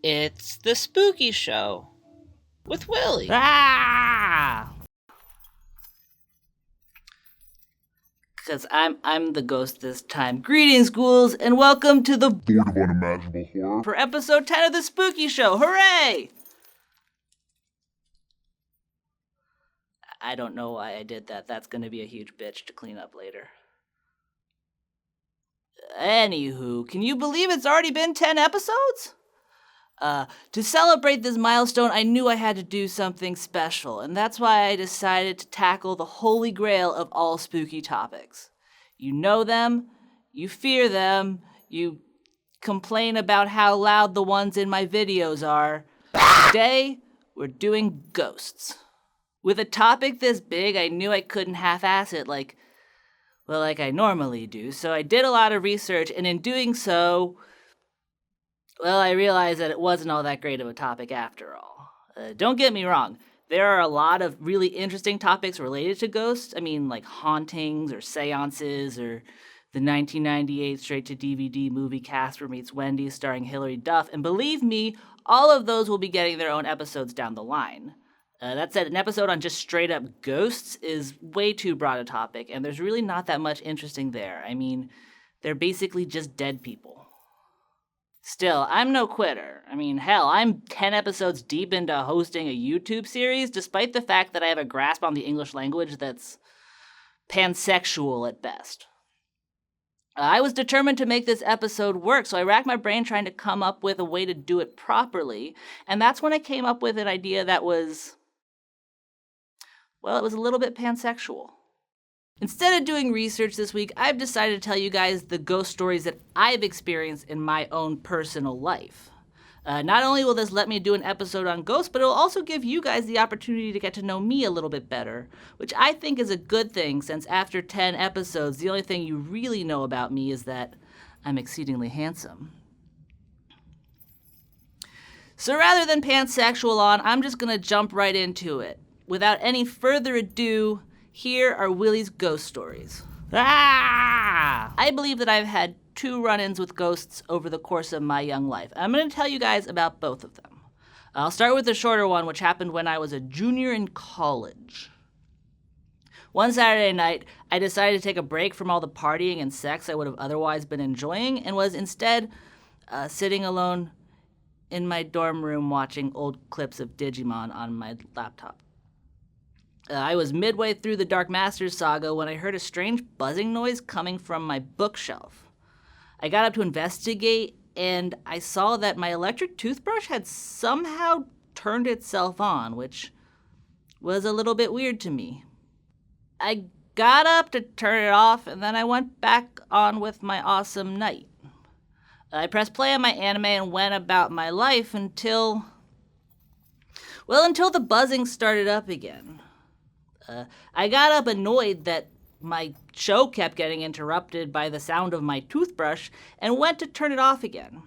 It's the Spooky Show with Willie. Because I'm the ghost this time. Greetings, ghouls, and welcome to the Void of Unimaginable Horror for episode 10 of the Spooky Show. Hooray! I don't know why I did that. That's going to be a huge bitch to clean up later. Anywho, can you believe it's already been 10 episodes? To celebrate this milestone, I knew I had to do something special, and that's why I decided to tackle the holy grail of all spooky topics. You know them, you fear them, you complain about how loud the ones in my videos are. Today, we're doing ghosts. With a topic this big, I knew I couldn't half-ass it like I normally do, so I did a lot of research, and in doing so, I realized that it wasn't all that great of a topic after all. Don't get me wrong, there are a lot of really interesting topics related to ghosts. I mean, like hauntings or seances or the 1998 straight-to-DVD movie Casper Meets Wendy starring Hilary Duff, and believe me, all of those will be getting their own episodes down the line. That said, an episode on just straight-up ghosts is way too broad a topic, and there's really not that much interesting there. I mean, they're basically just dead people. Still, I'm no quitter. I mean, hell, I'm 10 episodes deep into hosting a YouTube series, despite the fact that I have a grasp on the English language that's pansexual at best. I was determined to make this episode work, so I racked my brain trying to come up with a way to do it properly, and that's when I came up with an idea that was, it was a little bit pansexual. Instead of doing research this week, I've decided to tell you guys the ghost stories that I've experienced in my own personal life. Not only will this let me do an episode on ghosts, but it will also give you guys the opportunity to get to know me a little bit better, which I think is a good thing since after 10 episodes, the only thing you really know about me is that I'm exceedingly handsome. So rather than pansexual on, I'm just going to jump right into it. Without any further ado, here are Willie's ghost stories. I believe that I've had 2 run-ins with ghosts over the course of my young life. I'm going to tell you guys about both of them. I'll start with the shorter one, which happened when I was a junior in college. One Saturday night, I decided to take a break from all the partying and sex I would have otherwise been enjoying and was instead sitting alone in my dorm room watching old clips of Digimon on my laptop. I was midway through the Dark Masters saga when I heard a strange buzzing noise coming from my bookshelf. I got up to investigate, and I saw that my electric toothbrush had somehow turned itself on, which was a little bit weird to me. I got up to turn it off, and then I went back on with my awesome night. I pressed play on my anime and went about my life until the buzzing started up again. I got up annoyed that my show kept getting interrupted by the sound of my toothbrush and went to turn it off again.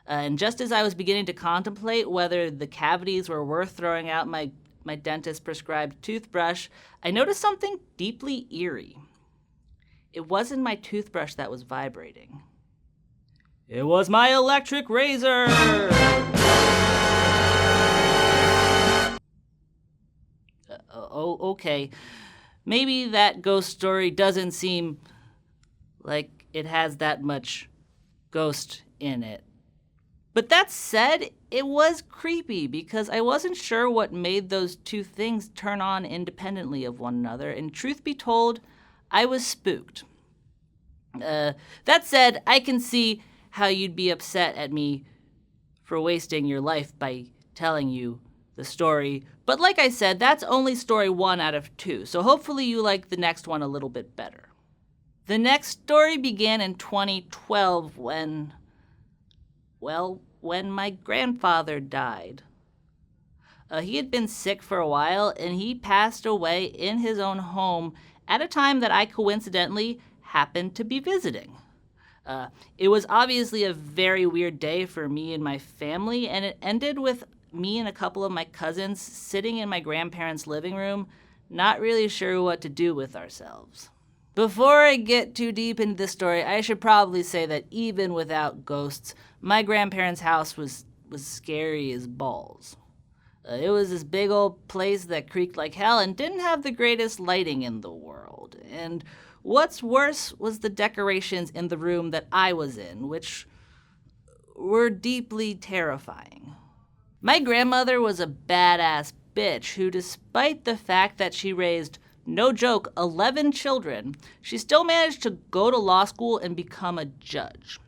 And just as I was beginning to contemplate whether the cavities were worth throwing out my dentist-prescribed toothbrush, I noticed something deeply eerie. It wasn't my toothbrush that was vibrating. It was my electric razor! Okay, maybe that ghost story doesn't seem like it has that much ghost in it. But that said, it was creepy because I wasn't sure what made those 2 things turn on independently of one another, and truth be told, I was spooked. That said, I can see how you'd be upset at me for wasting your life by telling you the story, but like I said, that's only story 1 out of 2, so hopefully you like the next one a little bit better. The next story began in 2012 when my grandfather died. He had been sick for a while, and he passed away in his own home at a time that I coincidentally happened to be visiting. It was obviously a very weird day for me and my family, and it ended with me and a couple of my cousins sitting in my grandparents' living room, not really sure what to do with ourselves. Before I get too deep into this story, I should probably say that even without ghosts, my grandparents' house was was scary as balls. It was this big old place that creaked like hell and didn't have the greatest lighting in the world. And what's worse was the decorations in the room that I was in, which were deeply terrifying. My grandmother was a badass bitch who, despite the fact that she raised, no joke, 11 children, she still managed to go to law school and become a judge.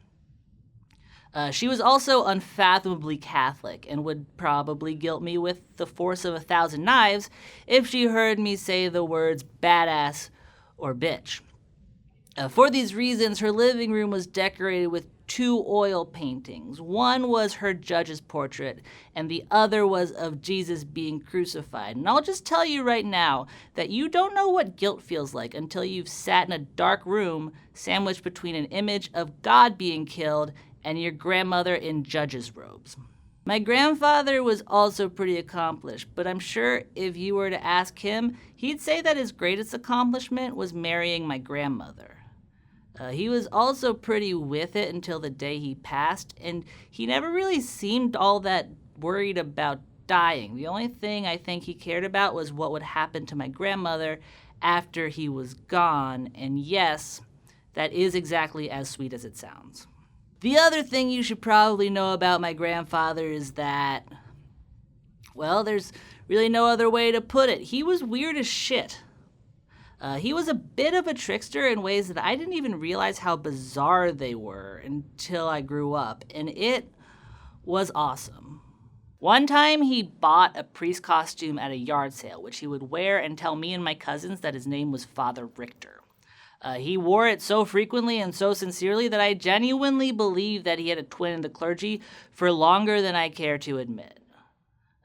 She was also unfathomably Catholic and would probably guilt me with the force of 1,000 knives if she heard me say the words badass or bitch. For these reasons, her living room was decorated with 2 oil paintings. One was her judge's portrait, and the other was of Jesus being crucified. And I'll just tell you right now that you don't know what guilt feels like until you've sat in a dark room sandwiched between an image of God being killed and your grandmother in judge's robes. My grandfather was also pretty accomplished, but I'm sure if you were to ask him, he'd say that his greatest accomplishment was marrying my grandmother. He was also pretty with it until the day he passed, and he never really seemed all that worried about dying. The only thing I think he cared about was what would happen to my grandmother after he was gone, and yes, that is exactly as sweet as it sounds. The other thing you should probably know about my grandfather is that, well, there's really no other way to put it. He was weird as shit. He was a bit of a trickster in ways that I didn't even realize how bizarre they were until I grew up, and it was awesome. One time he bought a priest costume at a yard sale, which he would wear and tell me and my cousins that his name was Father Richter. He wore it so frequently and so sincerely that I genuinely believed that he had a twin in the clergy for longer than I care to admit.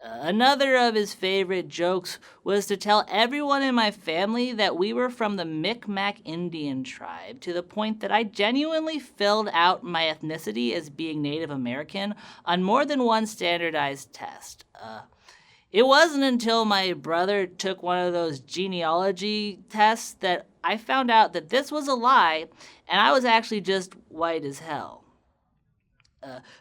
Another of his favorite jokes was to tell everyone in my family that we were from the Micmac Indian tribe, to the point that I genuinely filled out my ethnicity as being Native American on more than one standardized test. It wasn't until my brother took one of those genealogy tests that I found out that this was a lie, and I was actually just white as hell.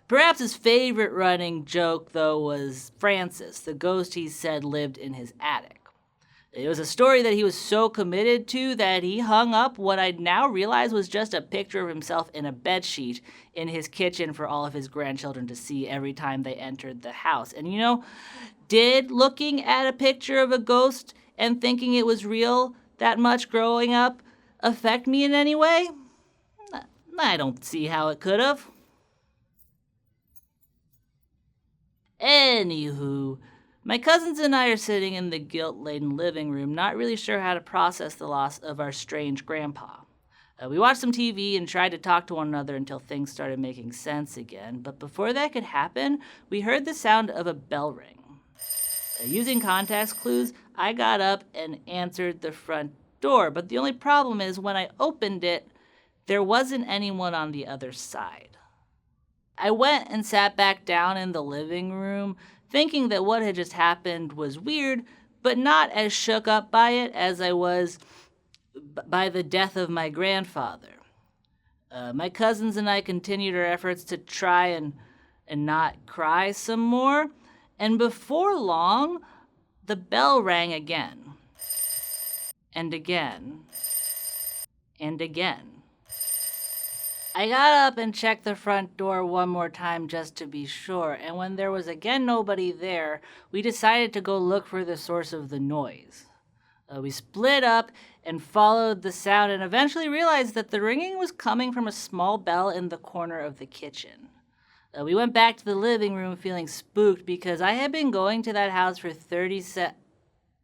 Perhaps his favorite running joke, though, was Francis, the ghost he said lived in his attic. It was a story that he was so committed to that he hung up what I now realize was just a picture of himself in a bedsheet in his kitchen for all of his grandchildren to see every time they entered the house. And you know, did looking at a picture of a ghost and thinking it was real that much growing up affect me in any way? I don't see how it could have. Anywho, my cousins and I are sitting in the guilt-laden living room, not really sure how to process the loss of our strange grandpa. We watched some TV and tried to talk to one another until things started making sense again, but before that could happen, we heard the sound of a bell ring. Using context clues, I got up and answered the front door, but the only problem is when I opened it, there wasn't anyone on the other side. I went and sat back down in the living room, thinking that what had just happened was weird, but not as shook up by it as I was by the death of my grandfather. My cousins and I continued our efforts to try and not cry some more, and before long, the bell rang again, and again, and again. I got up and checked the front door one more time just to be sure, and when there was again nobody there, we decided to go look for the source of the noise. We split up and followed the sound and eventually realized that the ringing was coming from a small bell in the corner of the kitchen. We went back to the living room feeling spooked because I had been going to that house for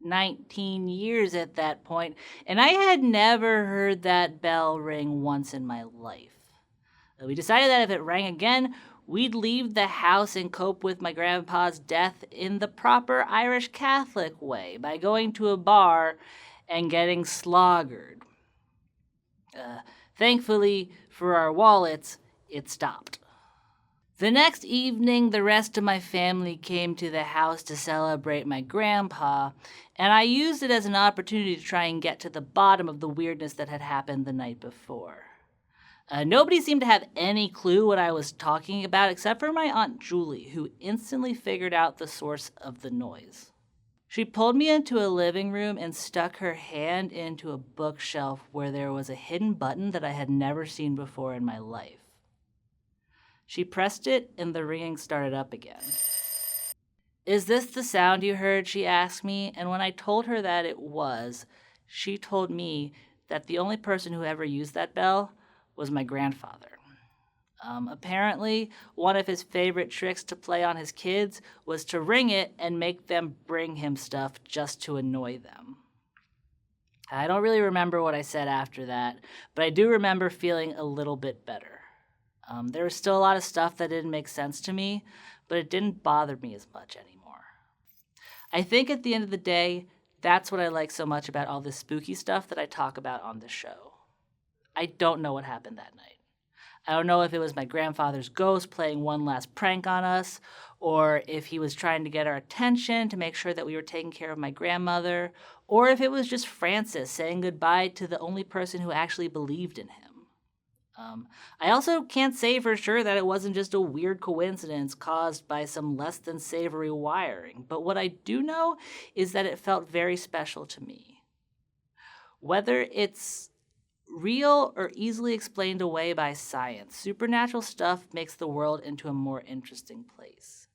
19 years at that point, and I had never heard that bell ring once in my life. We decided that if it rang again, we'd leave the house and cope with my grandpa's death in the proper Irish Catholic way by going to a bar and getting sloggered. Thankfully for our wallets, it stopped. The next evening, the rest of my family came to the house to celebrate my grandpa, and I used it as an opportunity to try and get to the bottom of the weirdness that had happened the night before. Nobody seemed to have any clue what I was talking about except for my Aunt Julie, who instantly figured out the source of the noise. She pulled me into a living room and stuck her hand into a bookshelf where there was a hidden button that I had never seen before in my life. She pressed it and the ringing started up again. "Is this the sound you heard?" she asked me, and when I told her that it was, she told me that the only person who ever used that bell was my grandfather. Apparently, one of his favorite tricks to play on his kids was to ring it and make them bring him stuff just to annoy them. I don't really remember what I said after that, but I do remember feeling a little bit better. There was still a lot of stuff that didn't make sense to me, but it didn't bother me as much anymore. I think at the end of the day, that's what I like so much about all this spooky stuff that I talk about on this show. I don't know what happened that night. I don't know if it was my grandfather's ghost playing one last prank on us, or if he was trying to get our attention to make sure that we were taking care of my grandmother, or if it was just Francis saying goodbye to the only person who actually believed in him. I also can't say for sure that it wasn't just a weird coincidence caused by some less than savory wiring, but what I do know is that it felt very special to me. Whether it's real or easily explained away by science, supernatural stuff makes the world into a more interesting place.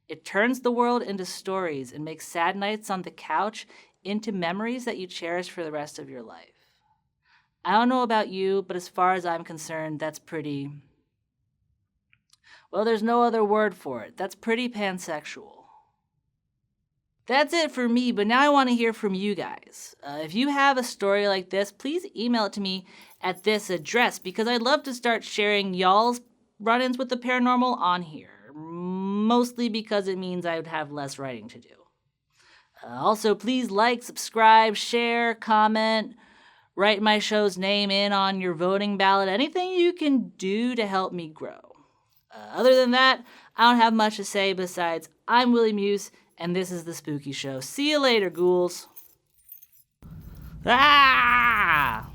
It turns the world into stories and makes sad nights on the couch into memories that you cherish for the rest of your life. I don't know about you, but as far as I'm concerned, that's pretty... well, there's no other word for it. That's pretty pansexual. That's it for me, but now I want to hear from you guys. If you have a story like this, please email it to me at this address because I'd love to start sharing y'all's run-ins with the paranormal on here, mostly because it means I would have less writing to do. Also, please like, subscribe, share, comment, write my show's name in on your voting ballot, anything you can do to help me grow. Other than that, I don't have much to say besides I'm Willie Muse, and this is The Spooky Show. See you later, ghouls. Ah!